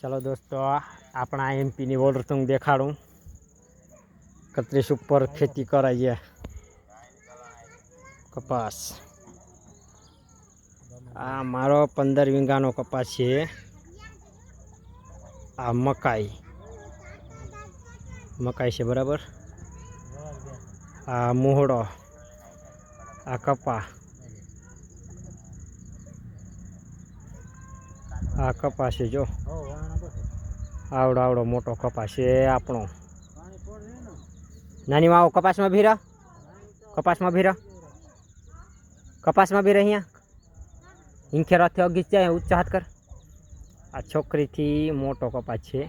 चलो दोस्तों अपना एमपी ની વોટર તું દેખાડું 31 ઉપર ખેતી કરાય કપાસ આ મારો 15 વીંગાનો કપાસ છે આ મકાઈ છે બરાબર આ મોહડો આ કપા આ કપાસ છે જો આવડો મોટો કપાસ છે આપણો નાની માવો કપાસમાં ભીરા અહીંયા ઇંખેરાથી અગી જાય ઊંચા હાથ કર આ છોકરીથી મોટો કપાસ છે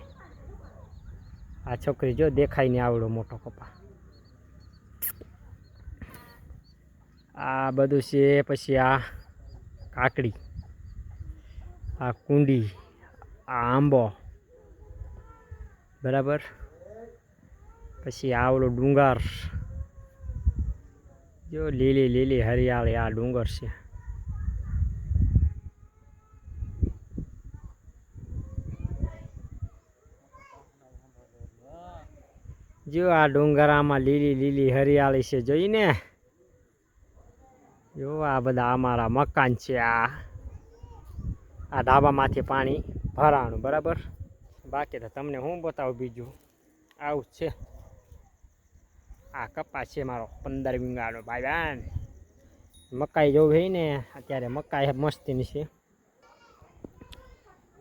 આ છોકરી જો દેખાય ને આવડો મોટો કપાસ આ બધું છે પછી આ કાકડી આ કુંડી આ આંબો બરાબર પછી આવડો ડુંગર જો લીલી હરિયાળી આ ડુંગર છે જો આ ડુંગરામાં લીલી હરિયાળી છે જોઈને જો આ બધા અમારા મકાન છે આ ધાબામાંથી પાણી ભરાણું બરાબર બાકી તો તમને હું બતાવું બીજું આવું છે આ કપાસ છે મારો 15 વીંગાનો ભાઈ મકાઈ જો હોય ને અત્યારે મકાઈ મસ્તીની છે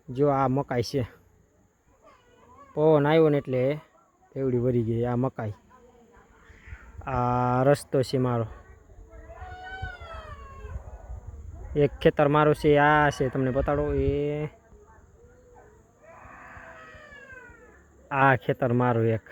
જો આ મકાઈ છે પવન આવ્યો ને એટલે એવડી વરી ગઈ આ મકાઈ આ રસ્તો છે મારો એક ખેતર મારું છે આ છે તમને બતાડો એ આ ખેતર મારું એક